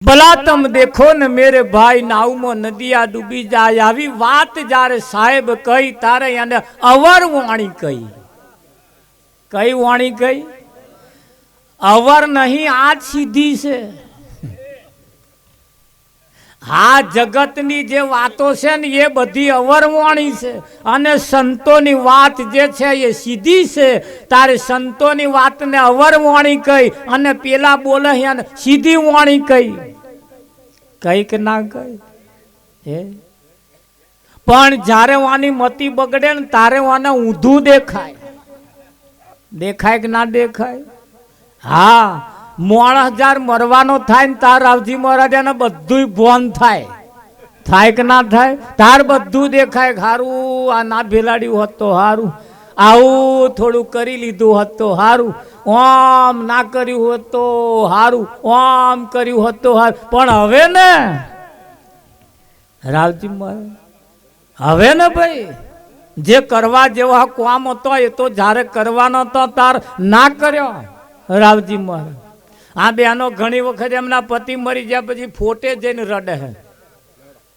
ભલા તમ દેખો ને મેરે ભાઈ નાવમાં નદિયા ડૂબી જાય આવી વાત જ્યારે સાહેબ કહી તારે એને અવર વાણી કહી કઈ વાણી કહી અવર નહીં આજ સીધી છે આ જગતની જે વાતો છે ને એ બધી અવરવાણી છે અને સંતોની વાત જે છે એ સીધી છે તારે સંતોની વાતને અવરવાણી કહી અને પેલા બોલે એને સીધી વાણી કહી કઈ કે ના કહી હે પણ જ્યારે વાની મતી બગડે ને તારે વાને ઊંધું દેખાય દેખાય કે ના દેખાય હા મોણસ હજાર મરવાનો થાય ને તાર રાવજી મહારાજાને બધું ભોન થાય કે ના થાય તાર બધું દેખાય હારું આ ના ભેલાડ્યું હોત તો હારું આવું થોડું કરી લીધું હોત તો હારું ઓમ ના કર્યું હોત તો હારું ઓમ કર્યું હોત તો હારું પણ હવે ને રાવજી મહારાજ હવે ને ભાઈ જે કરવા જેવા કામ હતો એ તો જ્યારે કરવાનો હતો તાર ના કર્યો રાવજી મહારાજ આ બેનો ઘણી વખત એમના પતિ મરી ગયા પછી ફોટે જઈને રડે હે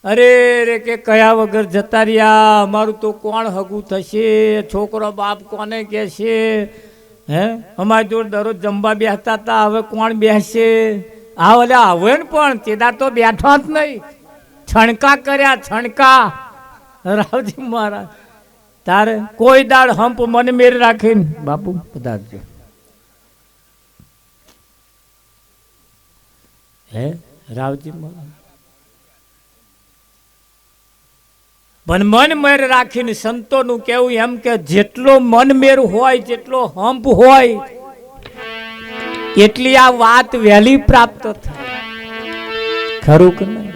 અરે રે કે કયા વગર જતા રહ્યા અમારું તો કોણ હગું થશે છોકરો બાપ કોને કહેશે હે અમારી જોડે દરરોજ જમવા બેસતા હતા હવે કોણ બેસશે આ ઓલા હવે ને પણ તેદાર તો બેઠો જ નહીં છણકા કર્યા છણકા રાવજી મહારાજ તારે કોઈ દાડ હંપ મને મેર રાખીને બાપુ પધારજો હે રાવજી મહારાજ પણ મન મેર રાખીને સંતોનું કેવું એમ કે જેટલો મન મેર હોય જેટલો હંપ હોય એટલી આ વાત વહેલી પ્રાપ્ત થાય ખરું કે નહીં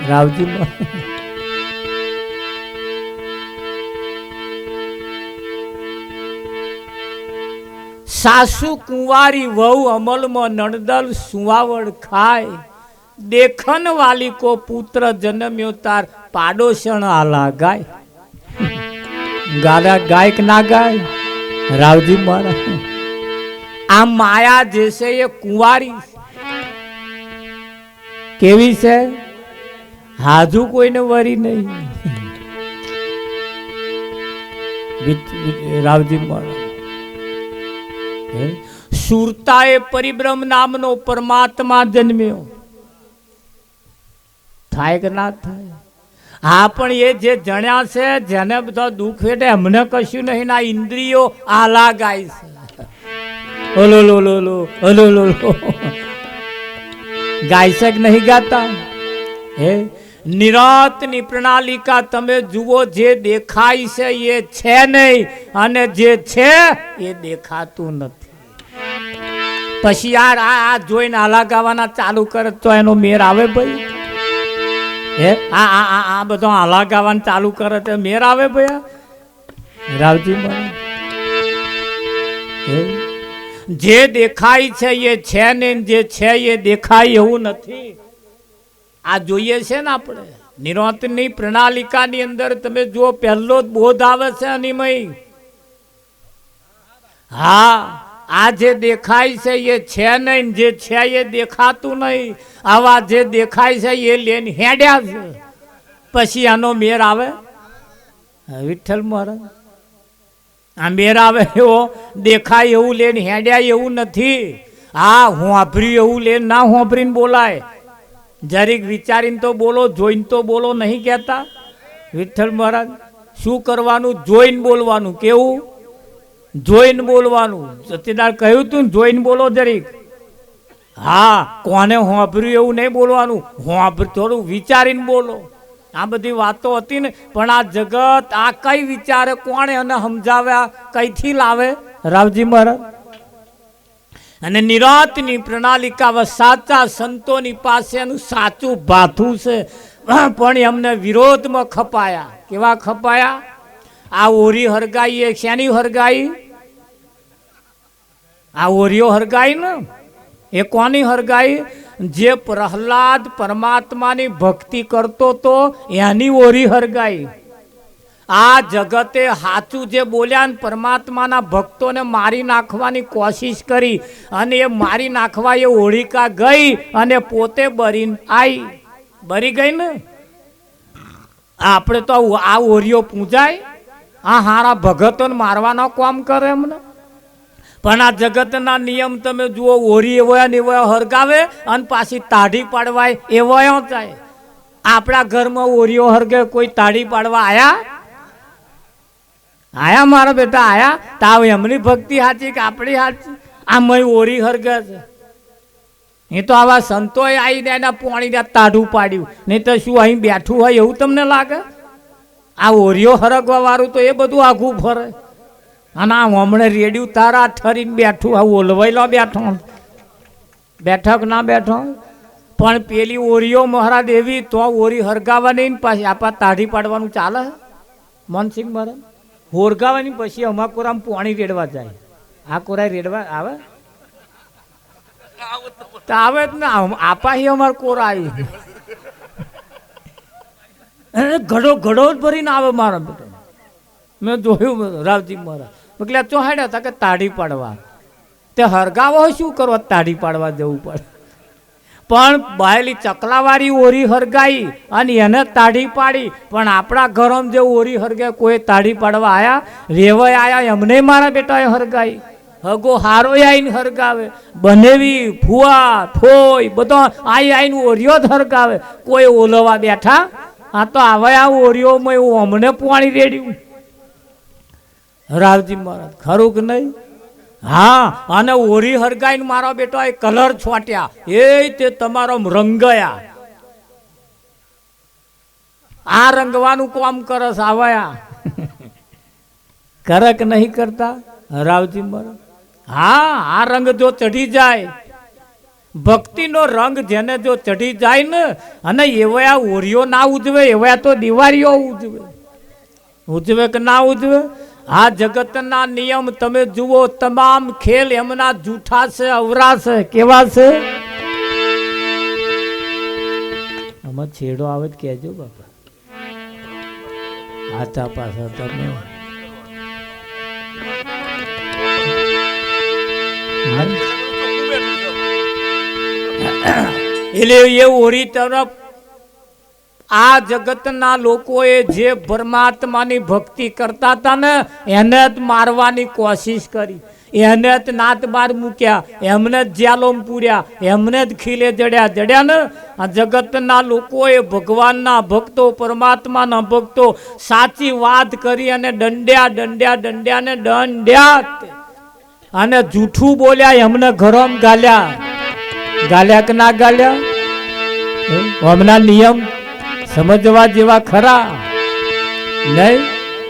રાવજી મહારાજ સાસુ કુંવારી વહુ અમલમાં નણદલ સુવાવડ ખાય દેખન વાલી કો પુત્ર જન્મ્યો તાર પાડોશણ આલા ગાય ગાડા ગાય કે ના ગાય રાવજી મહારાજ આ માયા જે છે એ કુંવારી કેવી છે હાજુ કોઈને વરી નહીં રાવજી મહારાજ સુરતાએ પરિબ્રહ્મ નામનો પરમાત્મા જન્મ્યો થાય કે ના થાય હા પણ એ જે જણ્યા છે જેને બધા દુઃખ વેઠે અમને કશું નહીં ના ઇન્દ્રિયો આલા ગાય છે ઓલો લો લો લો ઓલો લો લો ગાય છે કે નહીં ગાતા હે નિરાતની પ્રણાલિકા તમે જુઓ જે દેખાય છે એ છે નહીં અને જે છે એ દેખાતું નથી પછી યાર આ જોઈને આલા ગાવાના ચાલુ કરે તો એનો મેર આવે ભાઈ હે આ બધો આલા ગાવાનું ચાલુ કરે તો મેર આવે ભાઈ રાવજી મહારાજ જે દેખાય છે એ છે ને જે છે એ દેખાય એવું નથી આ જોઈએ છે ને આપણે નિરાંતની પ્રણાલિકાની અંદર તમે જો પહેલો જ બોધ આવે છે અનિમય હા આ જે દેખાય છે એ છે નહીં જે છે એ દેખાતું નહીં આવા જે દેખાય છે એ લઈને હેડ્યા છે પછી આનો મેર આવે વિઠ્ઠલ મહારાજ આ મેર આવે એવો દેખાય એવું લઈને હેડ્યા એવું નથી હા હોંભર્યું એવું લઈને ના હોંભરીને બોલાય જરીક વિચારીને તો બોલો જોઈને તો બોલો નહીં કહેતા વિઠ્ઠલ મહારાજ શું કરવાનું જોઈને બોલવાનું કેવું જોઈને બોલવાનું સત્યદાર કહ્યું તું જોઈને બોલો જરીક હા કોને હોંભર્યું એવું નહીં બોલવાનું થોડું વિચારીને બોલો આ બધી વાતો હતી ને પણ આ જગત આ કઈ વિચારે કોણે અને સમજાવ્યા કઈથી લાવે રાવજી મહારાજ અને નિરાંતની પ્રણાલિકા સાચા સંતોની પાસેનું સાચું ભાથું છે પણ એમને વિરોધમાં ખપાયા કેવા ખપાયા આ ઓરી હરગાઈ એ શેની હરગાઈ આ ઓરીઓ હરગાઈ ને એ કોની હરગાઈ જે પ્રહલાદ પરમાત્માની ભક્તિ કરતો તો એની ઓરી હરગાઈ આ જગતે સાચું જે બોલ્યા ને પરમાત્માના ભક્તોને મારી નાખવાની કોશિશ કરી અને એ મારી નાખવા એ હોળિકા ગઈ અને પોતે બરીને આવી બરી ગઈ ને આપણે તો આ ઓરિયો પૂજાય આ હારા ભગતોને મારવાનો કામ કરે એમને પણ આ જગતના નિયમ તમે જુઓ ઓરી એવો ને એવો હરગાવે અને પાછી તાઢી પાડવાય એવો થાય આપણા ઘરમાં ઓરિયો હરગે કોઈ તાઢી પાડવા આયા મારા બેટા આયા તાવ એમની ભક્તિ સાચી કે આપણી સાચી આ મય ઓરી હરગે છે એ તો આવા સંતોએ આવીને એના પોણીને તાઢું પાડ્યું નહીં તો શું અહીં બેઠું હોય એવું તમને લાગે આ ઓરિયો હરગવા વાળું તો એ બધું આઘું ફરે અને આ હમણે રેડિયું તારા ઠરીને બેઠું આ ઓલવાઈલો બેઠો બેઠક ના બેઠો પણ પેલી ઓરિયો મહારાજ એવી તો ઓરી હરગાવાની પાછી આપા તાઢી પાડવાનું ચાલે મનસિંહ મહારાજ હોરગાવાની પછી અમાકોરામ પોણી રેડવા જાય આ કોરાય રેડવા આવે તો આવે જ ને આપા હી અમાર કોરા આવ્યું ઘડો ઘડો જ ભરીને આવે મારા બેટા મેં જોયું રાવજી મહારાજ એટલે ચોહાડ્યા હતા કે તાઢી પાડવા તે હરગાવો શું કરવા તાઢી પાડવા જવું પડે પણ બાયલી ચકલાવાળી ઓરી હરગાઈ અને એને તાઢી પાડી પણ આપણા ઘરમાં જે ઓરી હરગે કોઈ તાઢી પાડવા આયા રેવાય આયા એમને મારા બેટાએ હરગાઈ હગો હારો આઈને હરગાવે બનેવી ફુવા ફોઈ બધો આઈને ઓરિયો જ હરગાવે કોઈ ઓલવા બેઠા આ તો આવે આ ઓરિયોમાં એવું અમને પાણી રેડ્યું રાવજી મહારાજ ખરું કે નહીં હા અને ઓરી હરગાઈને મારો બેટો એ કલર છોટ્યા એ તે તમારો રંગયા આ રંગવાનું કામ કરસ આવ્યા કરે કે નહીં કરતા રાવજી મહારાજ હા આ રંગ જો ચઢી જાય ભક્તિનો રંગ જેને જો ચઢી જાય ને અને એવા ઓરિયો ના ઉજવે એવા તો દિવાળીઓ ઉજવે કે ના ઉજવે આ જગતના નિયમ તમે જુઓ તમામ ખેલ એમના જૂઠા છે અવરા છે કેવા છે આમાં છેડો આવે જ કહેજો બાપા હાથા પાછા તમે એટલે એ ઓરી તરફ આ જગતના લોકોએ જે પરમાત્માની ભક્તિ કરતા હતા ને એને જ મારવાની કોશિશ કરી એને જ નાત બાર મૂક્યા એમને જ જ્યાલોમ પૂર્યા એમને જ ખીલે જડ્યા ને આ જગતના લોકોએ ભગવાનના ભક્તો પરમાત્માના ભક્તો સાચી વાત કરી અને દંડ્યા ને દંડ્યા અને જૂઠું બોલ્યા એમને ઘરોમ ગાલ્યા કે ના ગાલ્યા હમણાં નિયમ સમજવા જેવા ખરા નહીં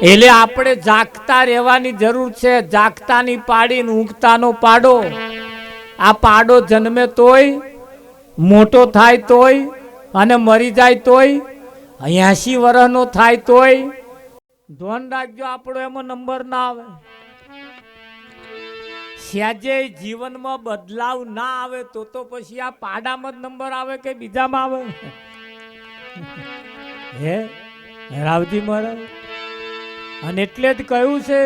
એટલે આપણે જાગતા રહેવાની જરૂર છે જાગતાની પાડીને ઊંઘતાનો પાડો આ પાડો જન્મે તોય મોટો થાય તોય અને મરી જાય તોય 80 વર્ષનો થાય તોય ધ્યાન રાખજો આપણો એમાં નંબર ના આવે સહેજે જીવનમાં બદલાવ ના આવે તો પછી આ પાડામાં જ નંબર આવે કે બીજામાં આવે હે રાવજી મહારાજ અને એટલે જ કહ્યું છે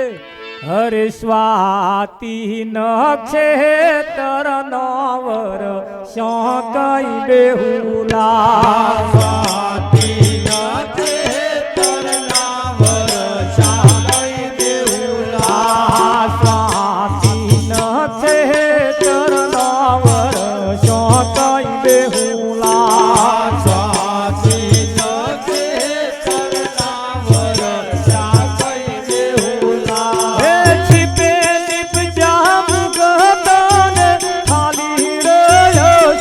હરે સ્વાતિ નક્ષેત્ર નવર શોકઈ બેહુલા સ્વાતિ નક્ષેત્ર નવર શોકઈ બેહુલા સ્વાતિ નક્ષેત્ર નવર શોકઈ બેહુલા ખાલી રે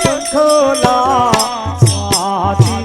શંખલા સ્વાતિ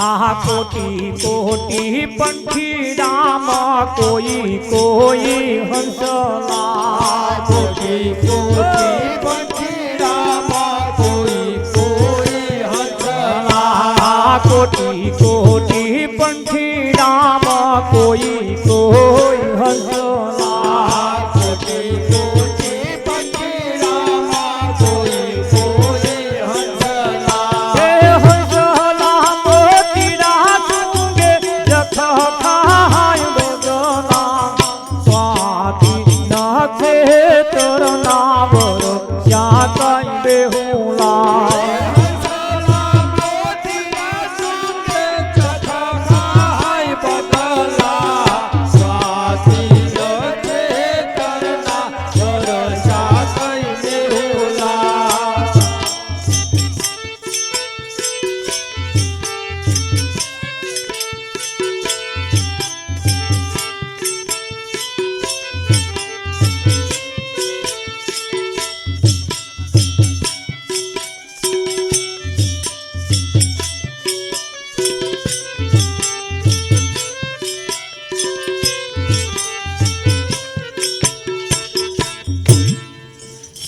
આ કોટી કોટી પંખીડામાં કોઈ કોઈ હંસલા કોટી કોટી પંખીડામાં કોઈ કોઈ હંસલા કોટી કોટી પંખીડામાં કોઈ કોઈ હંસલા કોટી કોટી પંખીડામાં કોઈ કોઈ હંસલા હે હંસલા મોતીડા તુંગે જખ ખાય ગગના સ્વાતિ નખે તરના વર શ્યા કઈ બેહુલા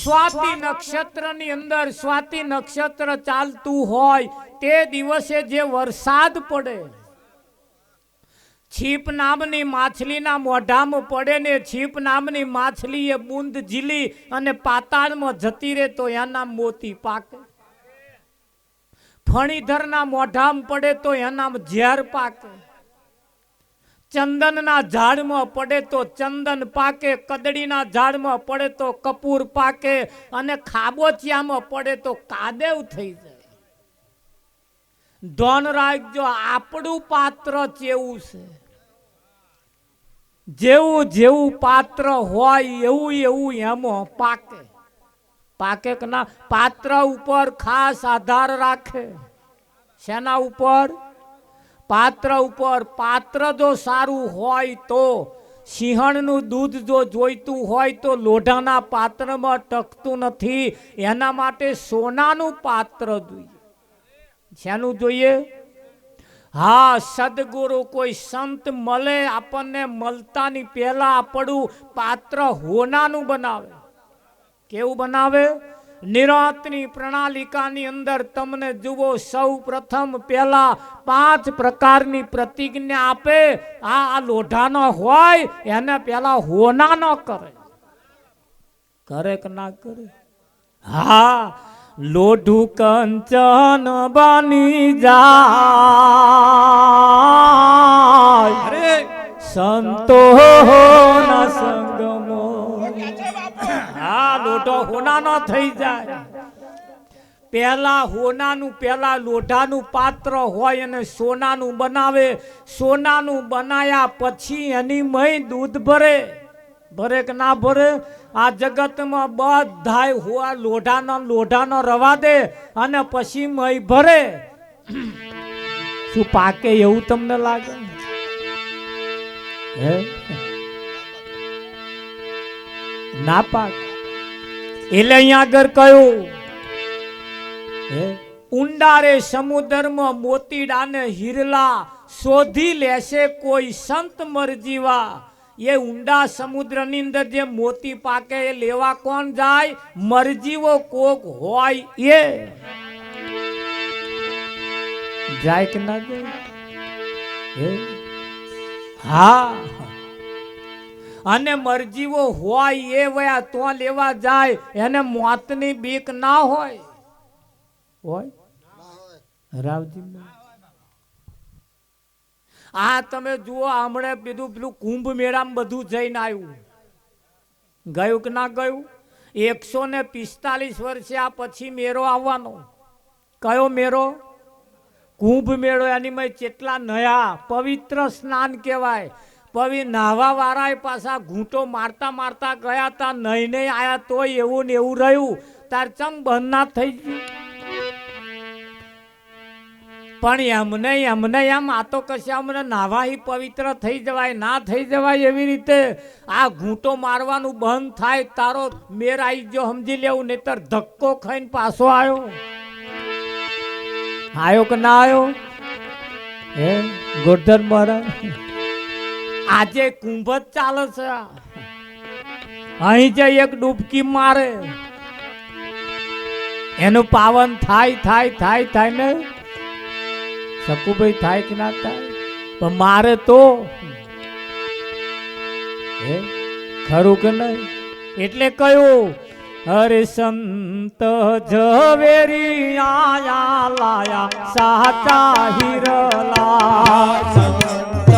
સ્વાતિ નક્ષત્ર ની અંદર સ્વાતિ નક્ષત્ર ચાલતું હોય તે દિવસે જે વરસાદ પડે છીપ નામની માછલીના મોઢામાં પડે ને છીપ નામની માછલી એ બુંદ ઝીલી અને પાતાળમાં જતી રહે તો એના મોતી પાકે ફણીધરના મોઢામાં પડે તો એનામાં ઝેર પાકે ચંદનના ઝાડમાં પડે તો ચંદન પાકે કદડીના ઝાડમાં પડે તો કપૂર પાકે અને ખાબોચિયામાં પડે તો કાદેવ થઈ જાય ધન રાખજો આપણું પાત્ર કેવું છે જેવું જેવું પાત્ર હોય એવું એવું એમાં પાકે પાકે કે ના પાત્ર ઉપર ખાસ આધાર રાખે શેના ઉપર પાત્ર ઉપર પાત્ર જો સારું હોય તો સિંહણનું દૂધ જો જોઈતું હોય તો લોઢાના પાત્રમાં ટકતું નથી એના માટે સોનાનું પાત્ર જોઈએ શેનું જોઈએ હા સદગુરુ કોઈ સંત મળે આપણને મળતાની પહેલા આપણું પાત્ર હોનાનું બનાવે કેવું બનાવે નિરાંતની પ્રણાલિકાની અંદર તમને જુઓ સૌ પ્રથમ પહેલા 5 પ્રકારની પ્રતિજ્ઞા આપે આ લોઢાનો હોય એને પહેલા હોના ન કરે કે ના કરે હા લોઢું કંચન બની જાય સંતોના સંગમો હા લોઢો હોનાનો થઈ જાય પહેલા હોનાનું પહેલા લોઢાનું પાત્ર હોય અને સોનાનું બનાવે સોનાનું બનાયા પછી એની મય દૂધ ભરે ભરે કે ના ભરે આ જગતમાં બધાય હોવા લોઢાનો રવા દે અને પછી મય ભરે શું પાકે એવું તમને લાગે હે ના પાક એટલે અહીંયા આગળ કયું ઊંડારે સમુદ્રમાં મોતીડાને હિરલા શોધી લેશે કોઈ સંત મરજીવા એ ઊંડા સમુદ્રની અંદર જે મોતી પાકે એ લેવા કોણ જાય મરજીવો કોક હોય એ જાય કે ના જાય હા અને મરજીવો હોય એ વયા તો લેવા જાય એને મોતની બીક ના હોય રાવજી આ તમે જુઓ હમણાં પેલું કુંભ મેળામાં બધું જઈને આવ્યું ગયું કે ના ગયું 145 વર્ષે આ પછી મેળો આવવાનો કયો મેળો કુંભ મેળો એની માં કેટલા નયા પવિત્ર સ્નાન કહેવાય નાવા વાળા પાછા ઘૂંટો મારતા મારતા ગયા તા નહીં આયા તોય એવું ને એવું રહ્યું તાર ચમ બંધ ના થઈ ગયું પણ એમને એમ આ તો કશા અમને નાવાહી પવિત્ર થઈ જવાય ના થઈ જવાય એવી રીતે આ ઘૂંટો મારવાનું બંધ થાય તારો મેર આવી ગયો સમજી લેવું નહીતર ધક્કો ખાઈને પાછો આવ્યો કે ના આવ્યો હે ગોરધન મહારાજ આજે કુંભ જ ચાલે છે અહીં જઈ એક ડૂબકી મારે એનું પાવન થાય ને શકુભાઈ થાય કે ના થાય પણ મારે તો હે ખરું કે નહીં એટલે કયું હરે સંત ઝવેરી આયા લાયા સાચા હિરલા સંત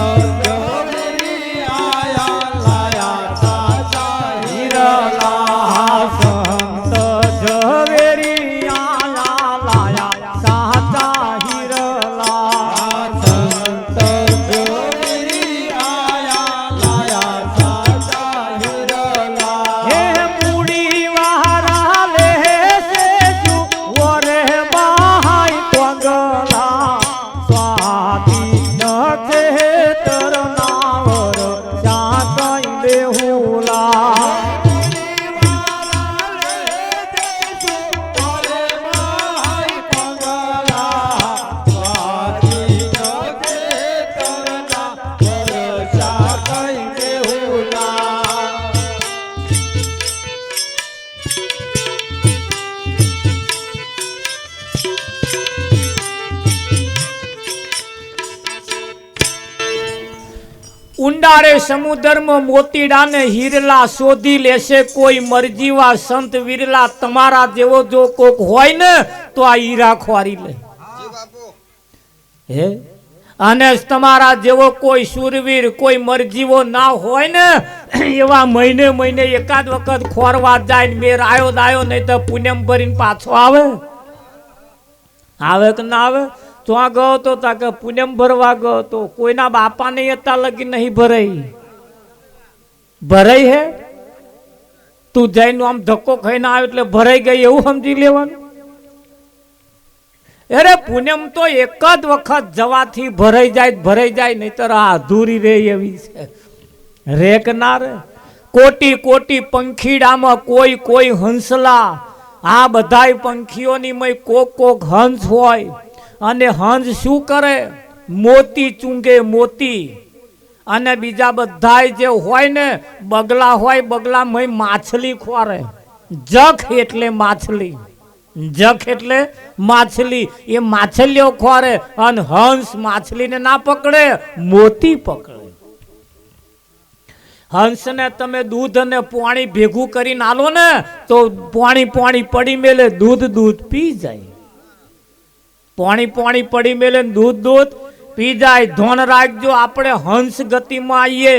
ઝવેરી આયા લાયા સાચા હિરલા સંત ઝવેરી આયા લાયા સાચા હિરલા સંત ઝવેરી આયા લાયા સાચા હિરલા હે મૂડી વારા લે છે જુ ઓરે બાઈ પંગલા સ્વાતી નખે તરનાવર ચાકઈ દેહુલા ઉંડારે સમુદ્રમાં મોતીડા ને હીરલા શોધી લેશે કોઈ મરજીવા સંત વીરલા તમારા જેવો જો કોક હોય ને તો આ હીરા ખોરી લે હે અને તમારા જેવો કોઈ શૂરવીર કોઈ મરજીવો ના હોય ને એવા મહિને મહિને એકાદ વખત ખોરવા જાય ને મેર આયો દાયો નહીં તો પુણ્યમ ભરીને પાછો આવે કે ના આવે તો આ ગયો તો તાકે પુણ્યમ ભરવા ગયો તો કોઈના બાપા ને હતા લગી નહીં ભરાઈ હે તું જઈને આમ ધક્કો ખાઈને આવે એટલે ભરાઈ ગઈ એવું સમજી લેવાનું અરે પુણ્યમ તો એક જ વખત જવાથી ભરાઈ જાય નહીતર આ અધૂરી રે એવી છે રે કે ના રે કોટી કોટી પંખીડામાં કોઈ હંસલા આ બધાય પંખીઓની મય કોક હંસ હોય અને હંસ શું કરે મોતી ચૂંગે મોતી અને બીજા બધાય જે હોય ને બગલા હોય બગલા મય માછલી ખોરે જખ એટલે માછલી એ માછલીઓ ખોરે અને હંસ માછલીને ના પકડે મોતી પકડે હંસને તમે દૂધ અને પાણી ભેગું કરીને આલો ને તો પાણી પડી મેલે દૂધ પી જાય પાણી પડી મેલે દૂધ પી જાય ધોન રાખજો આપણે હંસ ગતિમાં આવીએ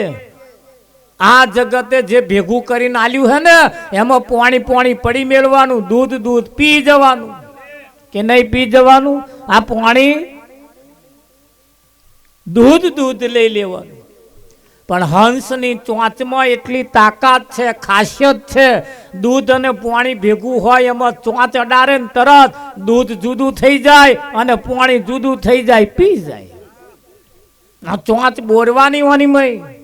આ જગતે જે ભેગું કરીને આલ્યું હે ને એમાં પાણી પડી મેળવાનું દૂધ પી જવાનું કે નહીં પી જવાનું આ પાણી દૂધ લઈ લેવાનું પણ હંસની ચોંચમાં એટલી તાકાત છે ખાસિયત છે દૂધ અને પાણી ભેગું હોય એમાં ચોંચ અડારે ને તરત દૂધ જુદું થઈ જાય અને પાણી જુદું થઈ જાય પી જાય આ ચોંચ બોરવાની હોની મય